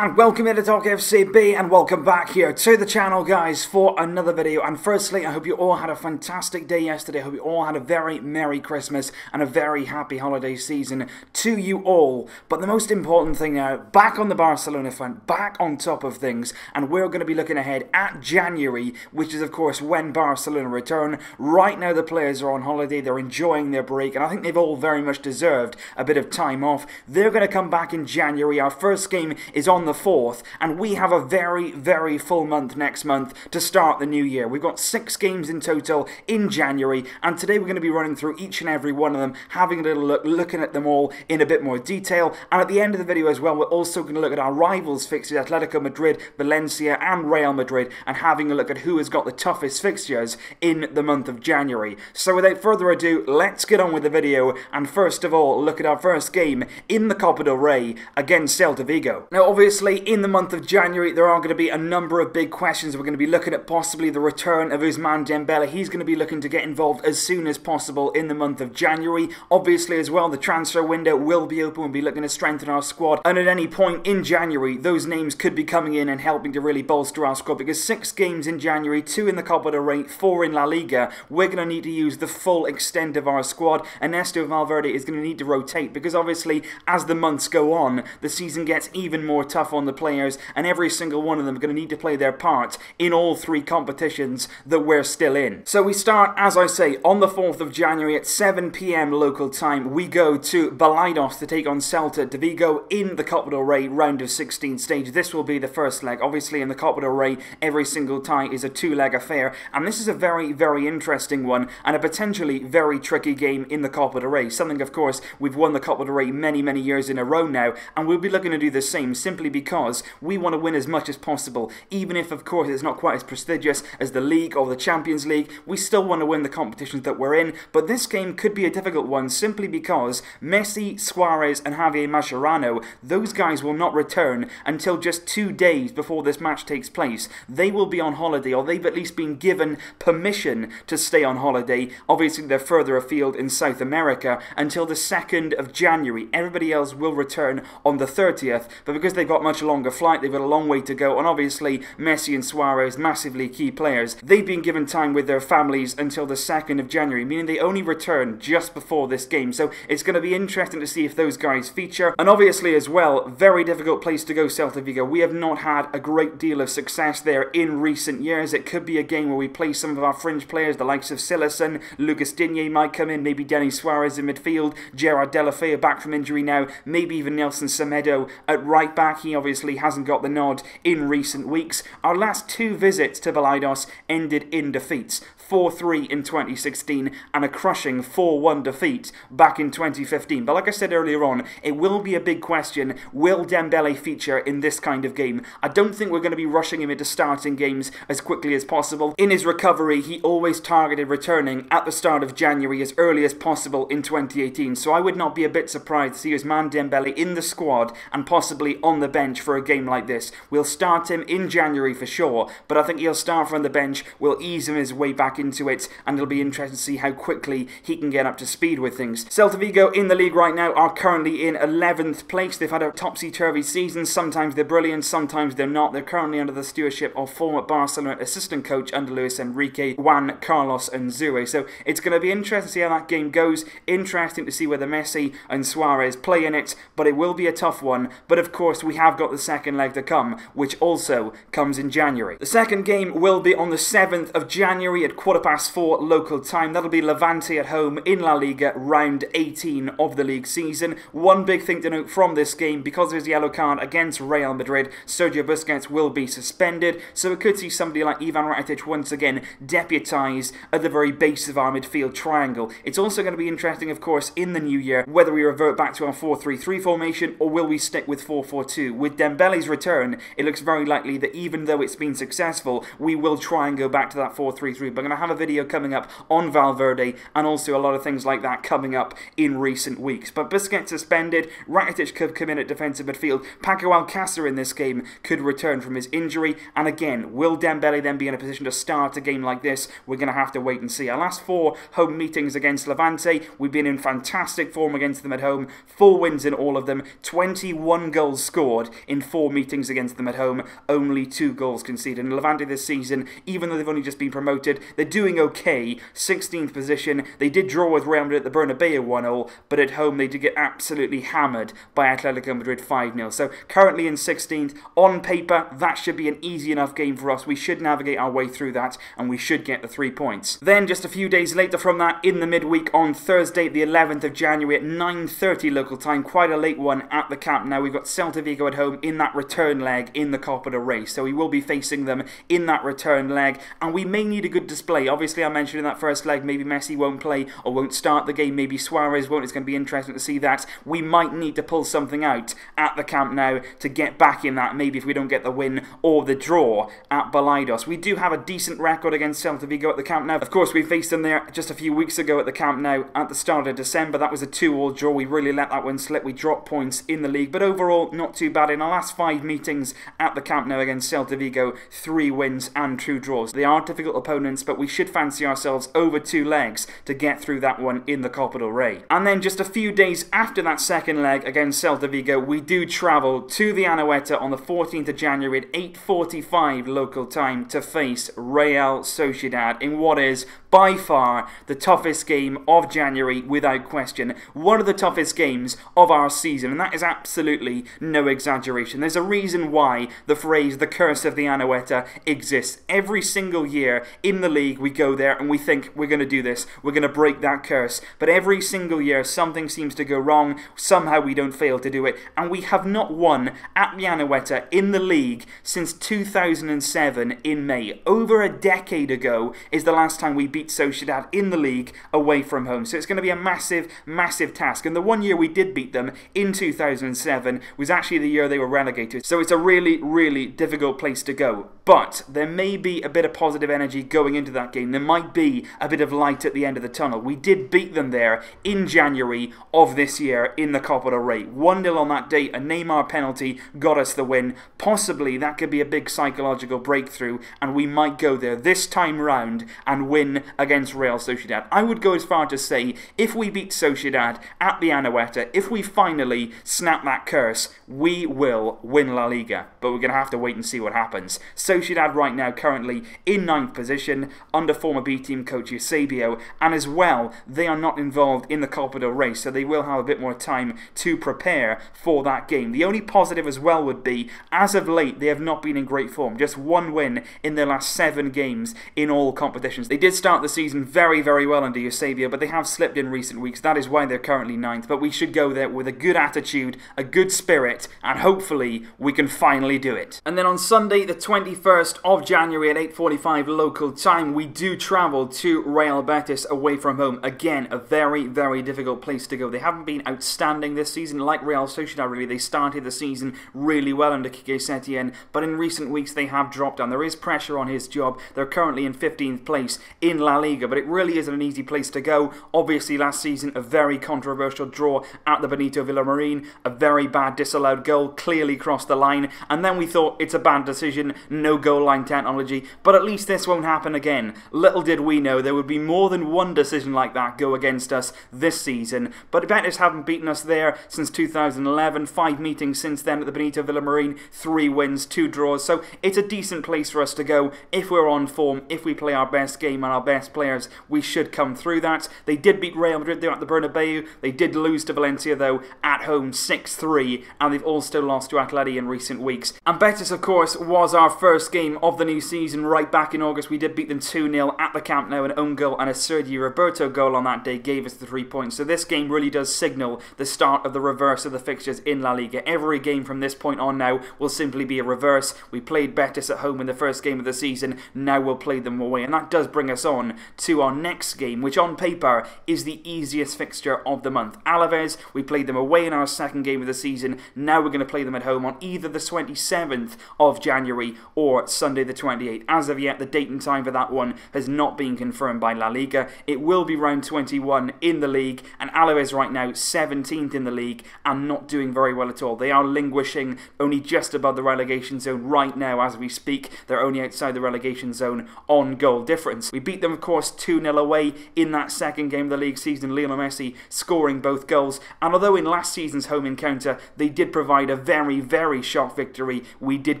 and welcome here to Talk FCB, and welcome back here to the channel, guys, for another video. And firstly, I hope you all had a fantastic day yesterday. I hope you all had a very Merry Christmas and a very happy holiday season to you all. But the most important thing now, back on the Barcelona front, back on top of things, and we're going to be looking ahead at January, which is of course when Barcelona return. Right now the players are on holiday, they're enjoying their break, and I think they've all very much deserved a bit of time off. They're going to come back in January. Our first game is on the 4th, and we have a very full month next month to start the new year. We've got 6 games in total in January, and today we're going to be running through each and every one of them, having a little look, looking at them all in a bit more detail. And at the end of the video as well, we're also going to look at our rivals fixtures, Atletico Madrid, Valencia and Real Madrid, and having a look at who has got the toughest fixtures in the month of January. So without further ado, let's get on with the video, and first of all, look at our first game in the Copa del Rey against Celta Vigo. Now obviously, in the month of January, there are going to be a number of big questions. We're going to be looking at possibly the return of Ousmane Dembele. He's going to be looking to get involved as soon as possible in the month of January. Obviously, as well, the transfer window will be open. We'll be looking to strengthen our squad. And at any point in January, those names could be coming in and helping to really bolster our squad, because 6 games in January, 2 in the Copa del Rey, 4 in La Liga. We're going to need to use the full extent of our squad. Ernesto Valverde is going to need to rotate, because obviously, as the months go on, the season gets even more tough on the players, and every single one of them are going to need to play their part in all 3 competitions that we're still in. So we start, as I say, on the 4th of January at 7 PM local time. We go to Balaidos to take on Celta de Vigo in the Copa del Rey round of 16 stage. This will be the first leg. Obviously, in the Copa del Rey, every single tie is a 2-leg affair, and this is a very interesting one, and a potentially very tricky game in the Copa del Rey. Something, of course, we've won the Copa del Rey many years in a row now, and we'll be looking to do the same, simply because we want to win as much as possible. Even if, of course, it's not quite as prestigious as the League or the Champions League, we still want to win the competitions that we're in. But this game could be a difficult one, simply because Messi, Suarez and Javier Mascherano, those guys will not return until just 2 days before this match takes place. They will be on holiday, or they've at least been given permission to stay on holiday. Obviously, they're further afield in South America until the 2nd of January. Everybody else will return on the 30th, but because they've got much longer flight, they've got a long way to go, and obviously Messi and Suarez, massively key players, they've been given time with their families until the 2nd of January, meaning they only return just before this game. So it's going to be interesting to see if those guys feature. And obviously as well, very difficult place to go, Celta Vigo. We have not had a great deal of success there in recent years. It could be a game where we play some of our fringe players, the likes of Silasson, Lucas Digne might come in, maybe Denis Suarez in midfield, Gerard Deulofeu back from injury now, maybe even Nelson Semedo at right back. He obviously hasn't got the nod in recent weeks. Our last 2 visits to Balaidos ended in defeats. 4-3 in 2016 and a crushing 4-1 defeat back in 2015. But like I said earlier on, it will be a big question. Will Dembele feature in this kind of game? I don't think we're going to be rushing him into starting games as quickly as possible. In his recovery, he always targeted returning at the start of January, as early as possible in 2018. So I would not be a bit surprised to see Ousmane Dembele in the squad and possibly on the bench for a game like this. We'll start him in January for sure, but I think he'll start from the bench. We'll ease him his way back into it, and it'll be interesting to see how quickly he can get up to speed with things. Celta Vigo in the league right now are currently in 11th place. They've had a topsy-turvy season. Sometimes they're brilliant, sometimes they're not. They're currently under the stewardship of former Barcelona assistant coach under Luis Enrique, Juan Carlos Unzue. So it's going to be interesting to see how that game goes. Interesting to see whether Messi and Suarez play in it, but it will be a tough one. But of course, we have got the second leg to come, which also comes in January. The second game will be on the 7th of January at 4:15 local time. That'll be Levante at home in La Liga, round 18 of the league season. One big thing to note from this game, because of his yellow card against Real Madrid, Sergio Busquets will be suspended, so we could see somebody like Ivan Rakitic once again deputise at the very base of our midfield triangle. It's also going to be interesting, of course, in the new year, whether we revert back to our 4-3-3 formation or will we stick with 4-4-2. With Dembele's return, it looks very likely that even though it's been successful, we will try and go back to that 4-3-3. But I'm going to have a video coming up on Valverde, and also a lot of things like that coming up in recent weeks. But Busquets suspended, Rakitic could come in at defensive midfield, PACO Alcácer in this game could return from his injury, and again, will Dembele then be in a position to start a game like this? We're going to have to wait and see. Our last 4 home meetings against Levante, we've been in fantastic form against them at home, 4 wins in all of them, 21 goals scored record in 4 meetings against them at home, only 2 goals conceded. And Levante this season, even though they've only just been promoted, they're doing okay. 16th position. They did draw with Real Madrid at the Bernabeu 1-0, but at home they did get absolutely hammered by Atletico Madrid 5-0. So currently in 16th. On paper, that should be an easy enough game for us. We should navigate our way through that, and we should get the 3 points. Then, just a few days later from that, in the midweek on Thursday, the 11th of January at 9:30 local time, quite a late one at the Camp Nou. We've got Celta Vigo at home in that return leg in the Copa del Rey. So we will be facing them in that return leg, and we may need a good display. Obviously, I mentioned in that first leg, maybe Messi won't play or won't start the game. Maybe Suarez won't. It's going to be interesting to see that. We might need to pull something out at the Camp Nou to get back in that, maybe if we don't get the win or the draw at Balaidos. We do have a decent record against Celta Vigo at the Camp Nou. Of course, we faced them there just a few weeks ago at the Camp Nou at the start of December. That was a 2-2 draw. We really let that one slip. We dropped points in the league, but overall, not too bad. In our last 5 meetings at the Camp Nou against Celta Vigo, 3 wins and 2 draws. They are difficult opponents, but we should fancy ourselves over 2 legs to get through that one in the Copa del Rey. And then just a few days after that second leg against Celta Vigo, we do travel to the Anoeta on the 14th of January at 8:45 local time to face Real Sociedad in what is by far the toughest game of January without question. One of the toughest games of our season, and that is absolutely no exaggeration. There's a reason why the phrase the curse of the Anoeta exists. Every single year in the league we go there and we think we're going to do this, we're going to break that curse, but every single year something seems to go wrong, somehow we don't fail to do it, and we have not won at the Anoeta in the league since 2007 in May. Over a decade ago is the last time we beat Sociedad in the league away from home. So it's going to be a massive, massive task. And the one year we did beat them in 2007 was actually the year they were relegated. So it's a really, really difficult place to go. But there may be a bit of positive energy going into that game. There might be a bit of light at the end of the tunnel. We did beat them there in January of this year in the Copa del Rey. 1-0 on that day. A Neymar penalty got us the win. Possibly that could be a big psychological breakthrough, and we might go there this time round and win against Real Sociedad. I would go as far to say, if we beat Sociedad at the Anoeta, if we finally snap that curse, we will win La Liga. But we're going to have to wait and see what happens. Sociedad right now currently in 9th position under former B-team coach Eusebio, and as well, they are not involved in the Copa del Rey, so they will have a bit more time to prepare for that game. The only positive as well would be, as of late, they have not been in great form. Just 1 win in their last 7 games in all competitions. They did start the season very, very well under Eusebio, but they have slipped in recent weeks. That is why they're currently 9th. But we should go there with a good attitude, a good spirit, and hopefully we can finally do it. And then on Sunday, the 21st of January at 8:45 local time, we do travel to Real Betis away from home. Again, a very, very difficult place to go. They haven't been outstanding this season, like Real Sociedad really. They started the season really well under Quique Setien, but in recent weeks they have dropped down. There is pressure on his job. They're currently in 15th place in La Liga, but it really isn't an easy place to go. Obviously last season a very controversial draw at the Benito Villamarín, a very bad disallowed goal, clearly crossed the line, and then we thought it's a bad decision, no goal line technology, but at least this won't happen again. Little did we know there would be more than one decision like that go against us this season, but Betis haven't beaten us there since 2011, 5 meetings since then at the Benito Villamarín, 3 wins, 2 draws, so it's a decent place for us to go if we're on form, if we play our best game and our best players, we should come through that. They did beat Real Madrid there at the Bernabeu, they did lose to Valencia though at home 6-3, and they've also lost to Atleti in recent weeks. And Betis of course was our first game of the new season right back in August. We did beat them 2-0 at the Camp Nou, an own goal and a Sergio Roberto goal on that day gave us the 3 points. So this game really does signal the start of the reverse of the fixtures in La Liga. Every game from this point on now will simply be a reverse. We played Betis at home in the first game of the season, now we'll play them away, and that does bring us on to our next game, which on paper is the easiest fixture of the month. Alaves, we played them away in our second game of the season, now we're going to play them at home on either the 27th of January or for Sunday the 28th. As of yet, the date and time for that one has not been confirmed by La Liga. It will be round 21 in the league, and Alaves right now 17th in the league and not doing very well at all. They are languishing only just above the relegation zone right now as we speak. They're only outside the relegation zone on goal difference. We beat them, of course, 2-0 away in that second game of the league season, Lionel Messi scoring both goals. And although in last season's home encounter they did provide a very, very shock victory, we did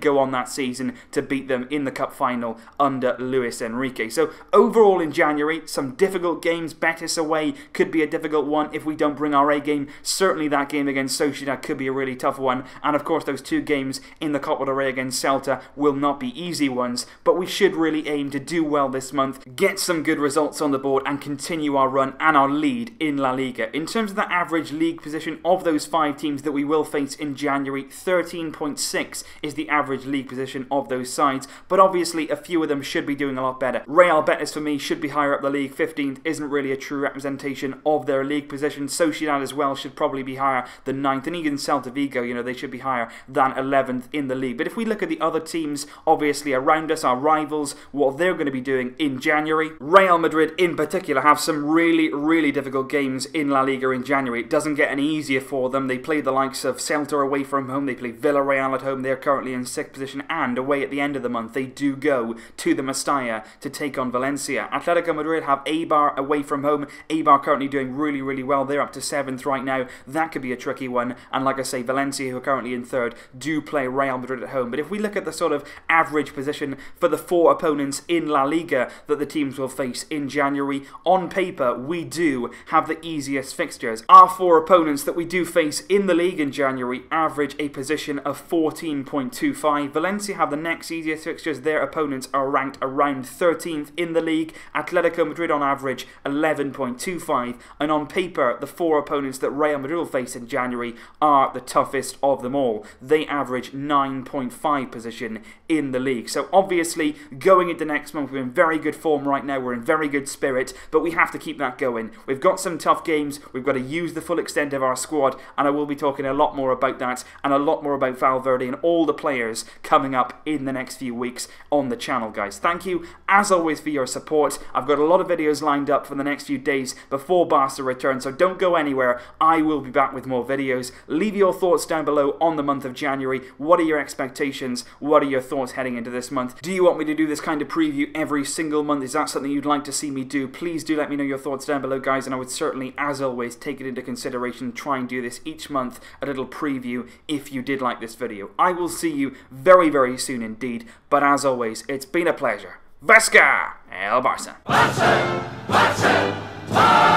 go on that season to beat them in the cup final under Luis Enrique. So overall in January, some difficult games. Betis away could be a difficult one if we don't bring our A game. Certainly that game against Sociedad could be a really tough one. And of course those two games in the Copa del Rey against Celta will not be easy ones. But we should really aim to do well this month, get some good results on the board and continue our run and our lead in La Liga. In terms of the average league position of those 5 teams that we will face in January, 13.6 is the average league position of those sides, but obviously a few of them should be doing a lot better. Real Betis for me should be higher up the league. 15th isn't really a true representation of their league position. Sociedad as well should probably be higher than 9th, and even Celta Vigo, you know, they should be higher than 11th in the league. But if we look at the other teams obviously around us, our rivals, what they're going to be doing in January, Real Madrid in particular have some really, really difficult games in La Liga in January. It doesn't get any easier for them. They play the likes of Celta away from home, they play Villarreal at home, they're currently in 6th position, and away at the end of the month they do go to the Mestalla to take on Valencia. Atletico Madrid have Eibar away from home. Eibar currently doing really, really well. They're up to 7th right now. That could be a tricky one. And like I say, Valencia, who are currently in 3rd, do play Real Madrid at home. But if we look at the sort of average position for the 4 opponents in La Liga that the teams will face in January, on paper we do have the easiest fixtures. Our 4 opponents that we do face in the league in January average a position of 14.25. Valencia have the next easiest fixtures. Their opponents are ranked around 13th in the league. Atletico Madrid on average 11.25, and on paper the 4 opponents that Real Madrid will face in January are the toughest of them all. They average 9.5 position in the league. So obviously going into next month we're in very good form right now, we're in very good spirit, but we have to keep that going. We've got some tough games, we've got to use the full extent of our squad, and I will be talking a lot more about that and a lot more about Valverde and all the players coming up in the next few weeks on the channel, guys. Thank you as always for your support. I've got a lot of videos lined up for the next few days before Barca return, so don't go anywhere. I will be back with more videos. Leave your thoughts down below on the month of January. What are your expectations? What are your thoughts heading into this month? Do you want me to do this kind of preview every single month? Is that something you'd like to see me do? Please do let me know your thoughts down below, guys, and I would certainly, as always, take it into consideration, try and do this each month, a little preview if you did like this video. I will see you very, very soon indeed, but as always, it's been a pleasure. Vasca el Barça! Barça! Barça! Barça!